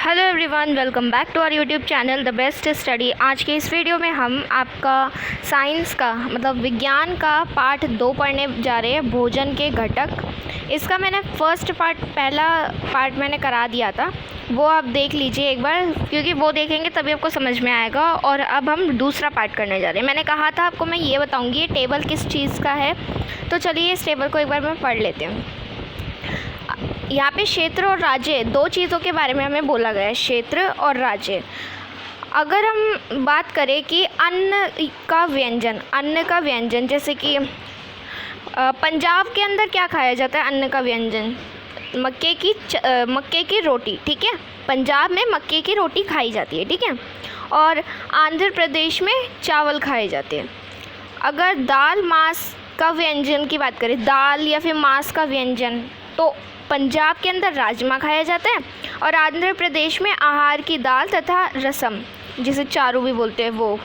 Hello everyone, welcome back to our YouTube channel the best study. आज के इस video में हम आपका साइंस का मतलब विज्ञान का पार्ट 2 पढ़ने जा रहे हैं, भोजन के घटक। इसका मैंने पहला पार्ट मैंने करा दिया था, वो आप देख लीजिए एक बार, क्योंकि वो देखेंगे तभी आपको समझ में आएगा। और अब हम दूसरा पार्ट करने जा रहे हैं। मैंने कहा था आपको मैं ये बताऊँगी ये टेबल किस चीज़ का है, तो चलिए इस टेबल को एक बार मैं पढ़ लेते हैं। यहाँ पे क्षेत्र और राज्य दो चीज़ों के बारे में हमें बोला गया है, क्षेत्र और राज्य। अगर हम बात करें कि अन्न का व्यंजन, जैसे कि पंजाब के अंदर क्या खाया जाता है अन्न का व्यंजन, मक्के की रोटी, ठीक है। पंजाब में मक्के की रोटी खाई जाती है, ठीक है। और आंध्र प्रदेश में चावल खाए जाते हैं। अगर दाल मांस का व्यंजन की बात करें, दाल या फिर मांस का व्यंजन, तो पंजाब के अंदर राजमा खाया जाता है और आंध्र प्रदेश में आहार की दाल तथा रसम, जिसे चारू भी बोलते हैं, वो।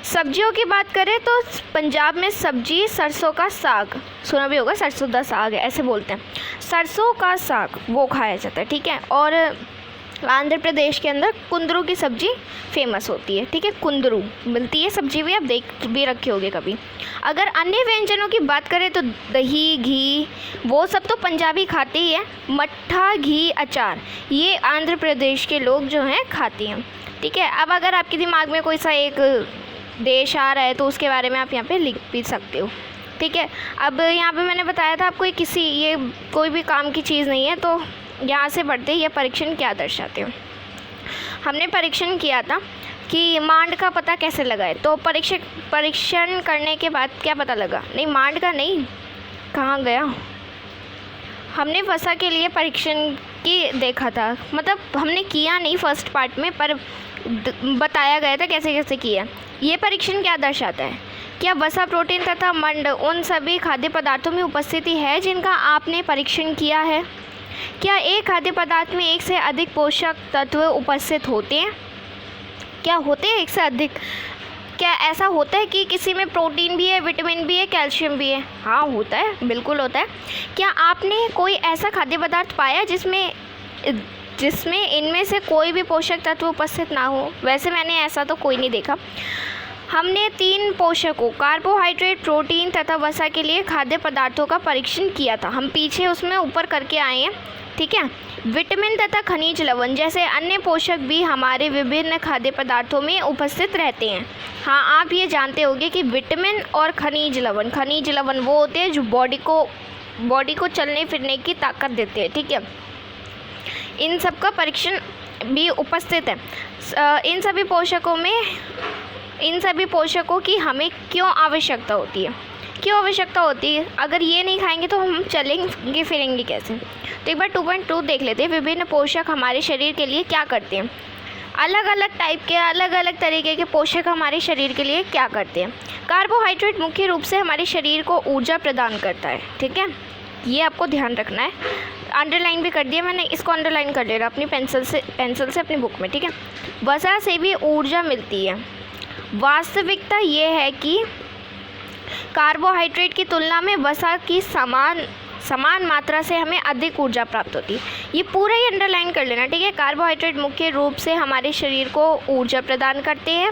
सब्जियों की बात करें तो पंजाब में सब्जी सरसों का साग, सुना भी होगा, सरसों का साग है ऐसे बोलते हैं, सरसों का साग वो खाया जाता है, ठीक है। और आंध्र प्रदेश के अंदर कुंदरू की सब्ज़ी फेमस होती है, ठीक है। कुंदरू मिलती है सब्जी भी, आप देख भी रखे होंगे कभी। अगर अन्य व्यंजनों की बात करें तो दही, घी, वो सब तो पंजाबी खाते ही है। मट्ठा, घी, अचार, ये आंध्र प्रदेश के लोग जो हैं खाते हैं, ठीक है। अब अगर आपके दिमाग में कोई सा एक देश आ रहा है तो उसके बारे में आप यहाँ पे लिख भी सकते हो, ठीक है। अब यहाँ पे मैंने बताया था आपको ये कोई भी काम की चीज़ नहीं है, तो यहाँ से बढ़ते ये परीक्षण क्या दर्शाते हो। हमने परीक्षण किया था कि मांड का पता कैसे लगाए, तो परीक्षण करने के बाद क्या पता लगा, नहीं मांड का नहीं, कहाँ गया, हमने वसा के लिए परीक्षण की देखा था, मतलब हमने किया नहीं फर्स्ट पार्ट में, पर बताया गया था कैसे कैसे किया। ये परीक्षण क्या दर्शाता है, क्या वसा, प्रोटीन तथा मंड उन सभी खाद्य पदार्थों में उपस्थिति है जिनका आपने परीक्षण किया है। क्या एक खाद्य पदार्थ में एक से अधिक पोषक तत्व उपस्थित होते हैं, क्या होते हैं एक से अधिक, क्या ऐसा होता है कि किसी में प्रोटीन भी है, विटामिन भी है, कैल्शियम भी है। हाँ होता है, बिल्कुल होता है। क्या आपने कोई ऐसा खाद्य पदार्थ पाया जिसमें इनमें से कोई भी पोषक तत्व उपस्थित ना हो। वैसे मैंने ऐसा तो कोई नहीं देखा। हमने 3 पोषकों कार्बोहाइड्रेट, प्रोटीन तथा वसा के लिए खाद्य पदार्थों का परीक्षण किया था, हम पीछे उसमें ऊपर करके आए हैं, ठीक है। विटामिन तथा खनिज लवण जैसे अन्य पोषक भी हमारे विभिन्न खाद्य पदार्थों में उपस्थित रहते हैं। हाँ, आप ये जानते होंगे कि विटामिन और खनिज लवण वो होते हैं जो बॉडी को चलने फिरने की ताकत देते हैं, ठीक है। इन सब का परीक्षण भी उपस्थित है। इन सभी पोषकों की हमें क्यों आवश्यकता होती है, अगर ये नहीं खाएंगे तो हम चलेंगे फिरेंगे कैसे। तो एक बार 2.2 देख लेते हैं, विभिन्न पोषक हमारे शरीर के लिए क्या करते हैं। अलग अलग तरीके के पोषक हमारे शरीर के लिए क्या करते हैं। कार्बोहाइड्रेट मुख्य रूप से हमारे शरीर को ऊर्जा प्रदान करता है, ठीक है, ये आपको ध्यान रखना है। अंडरलाइन भी कर दिया मैंने, इसको अंडरलाइन कर ले रहा अपनी पेंसिल से अपनी बुक में, ठीक है। वसा से भी ऊर्जा मिलती है। वास्तविकता ये है कि कार्बोहाइड्रेट की तुलना में वसा की समान मात्रा से हमें अधिक ऊर्जा प्राप्त होती है। ये पूरा ही अंडरलाइन कर लेना, ठीक है। कार्बोहाइड्रेट मुख्य रूप से हमारे शरीर को ऊर्जा प्रदान करते हैं,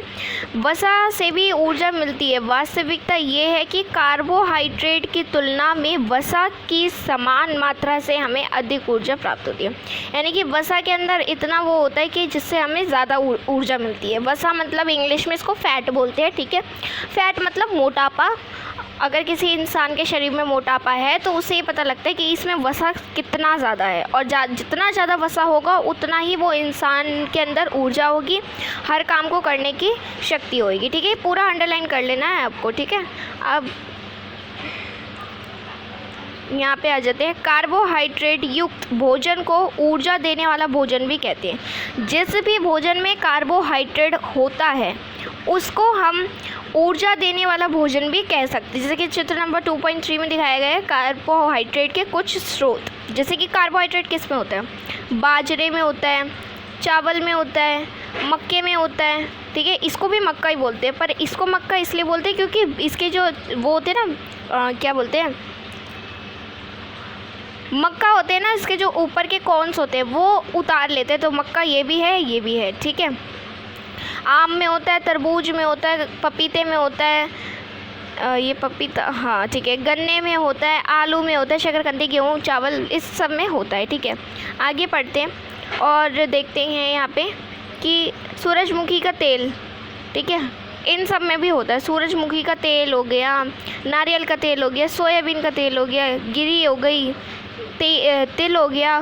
वसा से भी ऊर्जा मिलती है। वास्तविकता ये है कि कार्बोहाइड्रेट की तुलना में वसा की समान मात्रा से हमें अधिक ऊर्जा प्राप्त होती है। यानी कि वसा के अंदर इतना वो होता है कि जिससे हमें ज़्यादा ऊर्जा मिलती है। वसा मतलब इंग्लिश में इसको फैट बोलते हैं, ठीक है। फैट मतलब मोटापा। अगर किसी इंसान के शरीर में मोटापा है तो उससे ये पता लगता है कि इसमें वसा कितना ज़्यादा है, और जितना ज़्यादा वसा होगा उतना ही वो इंसान के अंदर ऊर्जा होगी, हर काम को करने की शक्ति होगी, ठीक है। पूरा अंडरलाइन कर लेना है आपको, ठीक है। अब यहाँ पे आ जाते हैं। कार्बोहाइड्रेट युक्त भोजन को ऊर्जा देने वाला भोजन भी कहते हैं। जिस भी भोजन में कार्बोहाइड्रेट होता है उसको हम ऊर्जा देने वाला भोजन भी कह सकते हैं। जैसे कि चित्र नंबर 2.3 में दिखाया गया है कार्बोहाइड्रेट के कुछ स्रोत। जैसे कि कार्बोहाइड्रेट किस में होता है, बाजरे में होता है, चावल में होता है, मक्के में होता है, ठीक है। इसको भी मक्का ही बोलते हैं, पर इसको मक्का इसलिए बोलते हैं क्योंकि इसके जो वो होते हैं ना, क्या बोलते हैं, मक्का होते हैं ना, इसके जो ऊपर के कॉर्न्स होते हैं वो उतार लेते हैं, तो मक्का ये भी है, ये भी है, ठीक है। आम में होता है, तरबूज में होता है, पपीते में होता है, ये पपीता, हाँ ठीक है, गन्ने में होता है, आलू में होता है, शकरकंदी, गेहूँ, चावल, इस सब में होता है, ठीक है। आगे पढ़ते हैं और देखते हैं यहाँ पे कि सूरजमुखी का तेल, ठीक है, इन सब में भी होता है। सूरजमुखी का तेल हो गया, नारियल का तेल हो गया, सोयाबीन का तेल हो गया, गिरी हो गई, तिल हो गया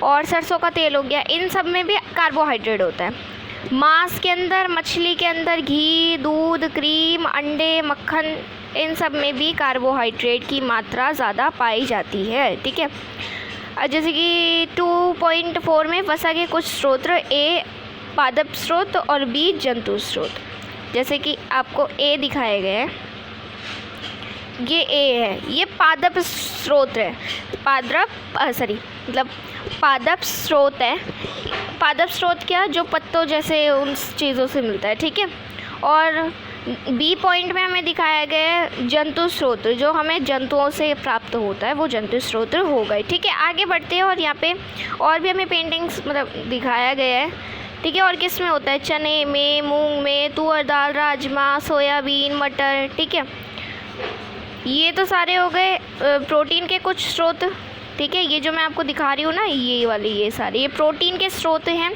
और सरसों का तेल हो गया, इन सब में भी कार्बोहाइड्रेट होता है। मांस के अंदर, मछली के अंदर घी, दूध, क्रीम, अंडे, मक्खन, इन सब में भी कार्बोहाइड्रेट की मात्रा ज़्यादा पाई जाती है, ठीक है। जैसे कि 2.4 में वसा के कुछ स्रोत, ए पादप स्रोत और बी जंतु स्रोत। जैसे कि आपको ए दिखाए गए हैं, ये ए है, ये पादप स्रोत है, पादप स्रोत है। पादप स्रोत क्या, जो पत्तों जैसे उन चीज़ों से मिलता है, ठीक है। और बी पॉइंट में हमें दिखाया गया है जंतु स्रोत, जो हमें जंतुओं से प्राप्त होता है, वो जंतु स्रोत हो गए, ठीक है। आगे बढ़ते हैं और यहाँ पे और भी हमें पेंटिंग्स दिखाया गया है, ठीक है। और किस में होता है, चने में, मूंग में, तुअर दाल, राजमा, सोयाबीन, मटर, ठीक है। ये तो सारे हो गए प्रोटीन के कुछ स्रोत, ठीक है। ये जो मैं आपको दिखा रही हूँ ना, ये वाले, ये सारे ये प्रोटीन के स्रोत हैं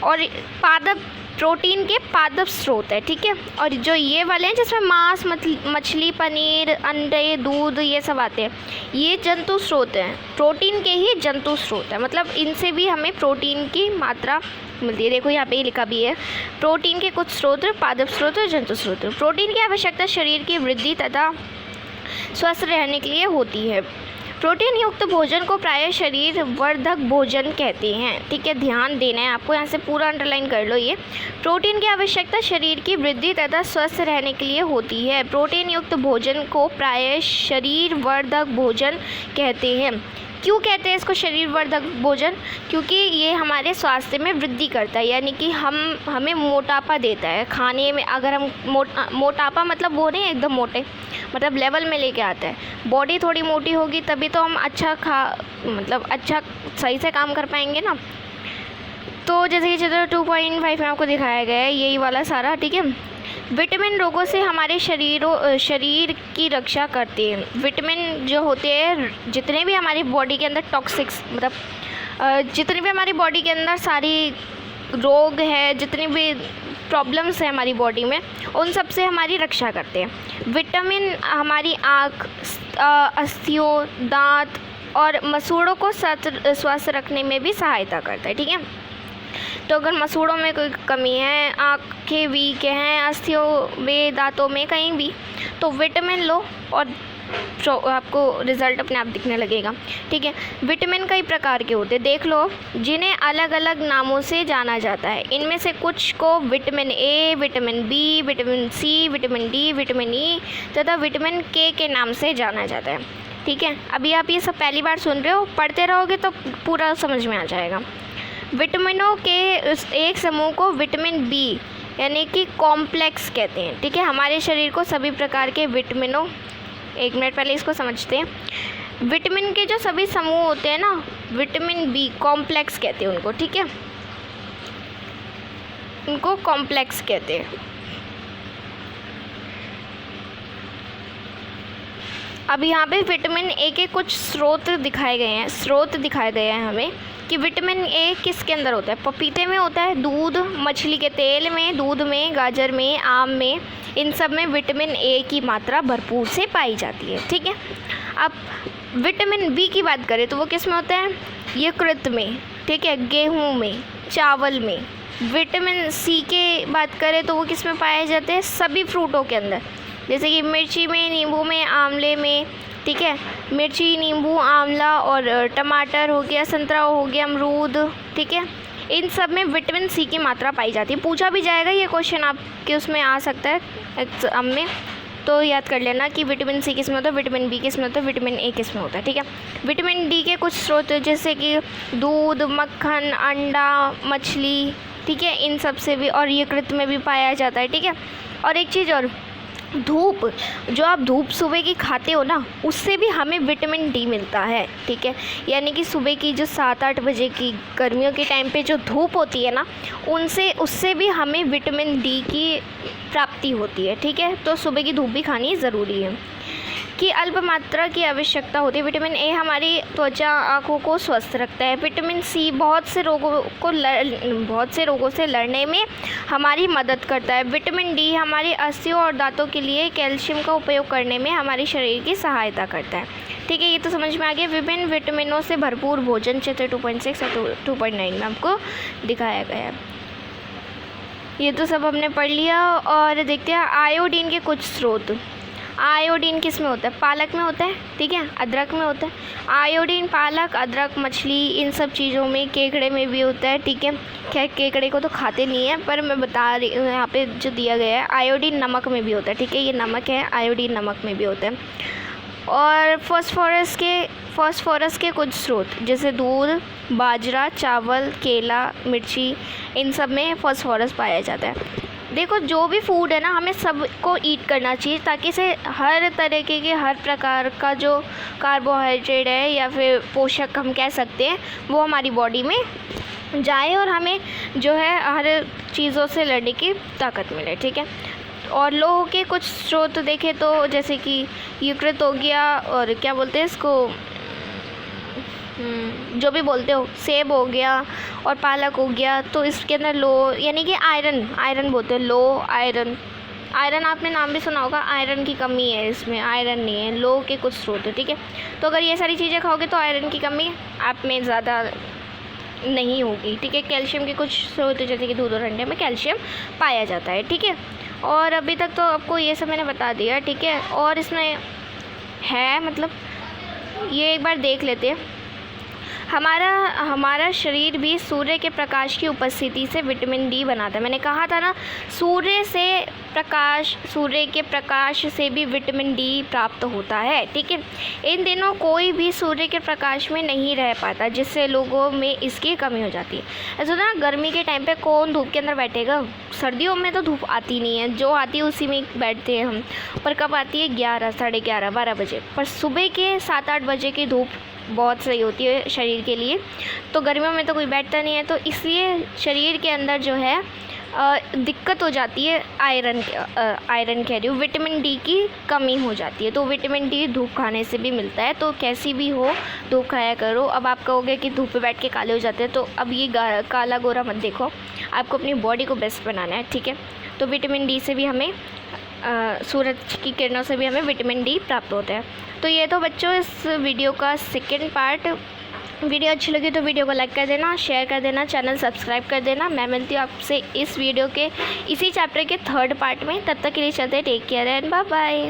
और प्रोटीन के पादप स्रोत है, ठीक है। और जो ये वाले हैं जिसमें मांस, मछली, पनीर, अंडे, दूध, ये सब आते हैं, ये जंतु स्रोत हैं, प्रोटीन के ही जंतु स्रोत है, मतलब इनसे भी हमें प्रोटीन की मात्रा मिलती है। देखो यहाँ पे लिखा भी है, प्रोटीन के कुछ स्रोत, पादप स्रोत और जंतु स्रोत। प्रोटीन की आवश्यकता शरीर की वृद्धि तथा स्वस्थ रहने के लिए होती है। प्रोटीन युक्त भोजन को प्रायः शरीर वर्धक भोजन कहते हैं, ठीक है। ध्यान देना है आपको, यहाँ से पूरा अंडरलाइन कर लो। ये प्रोटीन की आवश्यकता शरीर की वृद्धि तथा स्वस्थ रहने के लिए होती है। प्रोटीन युक्त भोजन को प्रायः शरीर वर्धक भोजन कहते हैं। क्यों कहते हैं इसको शरीर वर्धक भोजन? क्योंकि ये हमारे स्वास्थ्य में वृद्धि करता है, यानी कि हमें मोटापा देता है खाने में। अगर हम मोटापा मतलब वो नहीं एकदम मोटे, मतलब लेवल में लेके आता है। बॉडी थोड़ी मोटी होगी तभी तो हम अच्छा अच्छा सही से काम कर पाएंगे ना। तो जैसे कि चित्र 2.5 में आपको दिखाया गया है यही वाला सारा, ठीक है। विटामिन रोगों से हमारे शरीर की रक्षा करते हैं। विटामिन जो होते हैं, जितने भी हमारी बॉडी के अंदर टॉक्सिक्स, मतलब जितने भी हमारी बॉडी के अंदर सारी रोग है, जितनी भी प्रॉब्लम्स है हमारी बॉडी में, उन सब से हमारी रक्षा करते हैं। विटामिन हमारी आँख, अस्थियों, दांत और मसूड़ों को स्वस्थ रखने में भी सहायता करता है, ठीक है। तो अगर मसूड़ों में कोई कमी है, आँखें वीक हैं, अस्थियों में, दांतों में कहीं भी, तो विटामिन लो और आपको रिज़ल्ट अपने आप दिखने लगेगा, ठीक है। विटामिन कई प्रकार के होते हैं, देख लो, जिन्हें अलग अलग नामों से जाना जाता है। इनमें से कुछ को vitamin A, vitamin B, vitamin C, vitamin D, vitamin E तथा विटामिन के नाम से जाना जाता है, ठीक है। अभी आप ये सब पहली बार सुन रहे हो, पढ़ते रहोगे तो पूरा समझ में आ जाएगा। विटामिनों के एक समूह को विटामिन बी यानी कि कॉम्प्लेक्स कहते हैं, ठीक है। हमारे शरीर को सभी प्रकार के विटामिनों, एक मिनट पहले इसको समझते हैं। विटामिन के जो सभी समूह होते हैं ना, विटामिन बी कॉम्प्लेक्स कहते हैं उनको, ठीक है, उनको कॉम्प्लेक्स कहते हैं। अब यहाँ पे विटामिन ए के कुछ स्रोत दिखाए गए हैं हमें कि विटामिन ए किसके अंदर होता है। पपीते में होता है, दूध, मछली के तेल में, दूध में, गाजर में, आम में, इन सब में विटामिन ए की मात्रा भरपूर से पाई जाती है, ठीक है। अब विटामिन बी की बात करें तो वो किस में होता है, यकृत में, ठीक है, गेहूँ में, चावल में। विटामिन सी के बात करें तो वो किस में पाए जाते हैं, सभी फ्रूटों के अंदर, जैसे कि मिर्ची में, नींबू में, आंवले में, ठीक है। मिर्ची, नींबू, आंवला और टमाटर हो गया, संतरा हो गया, अमरूद, ठीक है, इन सब में विटामिन सी की मात्रा पाई जाती है। पूछा भी जाएगा ये क्वेश्चन आपके उसमें आ सकता है एग्जाम में, तो याद कर लेना कि विटामिन सी किस में होता है, विटामिन बी किस में होता है, विटामिन ए किस में होता है, ठीक है। विटामिन डी के कुछ स्रोत जैसे कि दूध, मक्खन, अंडा, मछली, ठीक है, इन सब से भी और यकृत में भी पाया जाता है, ठीक है। और एक चीज़ और, धूप, जो आप धूप सुबह की खाते हो ना, उससे भी हमें विटामिन डी मिलता है, ठीक है। यानी कि सुबह की जो 7-8 बजे की गर्मियों के टाइम पे जो धूप होती है ना, उससे भी हमें विटामिन डी की प्राप्ति होती है, ठीक है। तो सुबह की धूप भी खानी ज़रूरी है। कि अल्प मात्रा की आवश्यकता होती है। विटामिन ए हमारी त्वचा, आँखों को स्वस्थ रखता है। विटामिन सी बहुत से रोगों से लड़ने में हमारी मदद करता है। विटामिन डी हमारी अस्थियों और दांतों के लिए कैल्शियम का उपयोग करने में हमारे शरीर की सहायता करता है, ठीक है। ये तो समझ में आ गया। विभिन्न विटामिनों से भरपूर भोजन चित्र 2.6 और 2.9 में आपको दिखाया गया है। ये तो सब हमने पढ़ लिया। और देखते हैं आयोडीन के कुछ स्रोत। आयोडीन किस में होता है? पालक में होता है, ठीक है, अदरक में होता है। आयोडीन पालक, अदरक, मछली, इन सब चीज़ों में, केकड़े में भी होता है, ठीक है। खैर केकड़े को तो खाते नहीं है, पर मैं बता रही हूँ यहाँ पे जो दिया गया है। आयोडीन नमक में भी होता है, ठीक है, ये नमक है, आयोडीन नमक में भी होता है। और फास्फोरस के कुछ स्रोत जैसे दूध, बाजरा, चावल, केला, मिर्ची, इन सब में फास्फोरस पाया जाता है। देखो जो भी फूड है ना, हमें सबको ईट करना चाहिए ताकि इसे हर तरीके के, हर प्रकार का जो कार्बोहाइड्रेट है या फिर पोषक हम कह सकते हैं, वो हमारी बॉडी में जाए और हमें जो है हर चीज़ों से लड़ने की ताकत मिले, ठीक है। और लोगों के कुछ स्रोत देखें तो जैसे कि यकृत हो गया, और क्या बोलते हैं इसको, जो भी बोलते हो, सेब हो गया और पालक हो गया। तो इसके अंदर लो यानी कि आयरन बोलते हैं, लो आयरन आपने नाम भी सुना होगा। आयरन की कमी है इसमें, आयरन नहीं है, लो के कुछ स्रोत है, ठीक है। तो अगर ये सारी चीज़ें खाओगे तो आयरन की कमी आप में ज़्यादा नहीं होगी, ठीक है। कैल्शियम के कुछ स्रोत जैसे कि दूध और अंडे में कैल्शियम पाया जाता है, ठीक है। और अभी तक तो आपको ये सब मैंने बता दिया, ठीक है। और इसमें है मतलब ये एक बार देख लेते हैं। हमारा शरीर भी सूर्य के प्रकाश की उपस्थिति से विटामिन डी बनाता है। मैंने कहा था ना, सूर्य के प्रकाश से भी विटामिन डी प्राप्त होता है, ठीक है। इन दिनों कोई भी सूर्य के प्रकाश में नहीं रह पाता, जिससे लोगों में इसकी कमी हो जाती है। ऐसा ना, गर्मी के टाइम पे कौन धूप के अंदर बैठेगा? सर्दियों में तो धूप आती नहीं है, जो आती है उसी में बैठते हैं हम। पर कब आती है? 11, साढ़े 11, 12 बजे। पर सुबह के 7-8 बजे की धूप बहुत सही होती है शरीर के लिए। तो गर्मियों में तो कोई बैठता नहीं है, तो इसलिए शरीर के अंदर जो है दिक्कत हो जाती है, आयरन कह रही हूँ, विटामिन डी की कमी हो जाती है। तो विटामिन डी धूप खाने से भी मिलता है। तो कैसी भी हो धूप खाया करो। अब आप कहोगे कि धूप पे बैठ के काले हो जाते हैं, तो अब ये काला गोरा मत देखो, आपको अपनी बॉडी को बेस्ट बनाना है, ठीक है। तो विटामिन डी से भी हमें सूरज की किरणों से भी हमें विटामिन डी प्राप्त होता है। तो ये तो बच्चों इस वीडियो का सेकंड पार्ट। वीडियो अच्छी लगी तो वीडियो को लाइक कर देना, शेयर कर देना, चैनल सब्सक्राइब कर देना। मैं मिलती हूँ आपसे इस वीडियो के इसी चैप्टर के 3rd पार्ट में। तब तक के लिए चलते, take care and bye bye.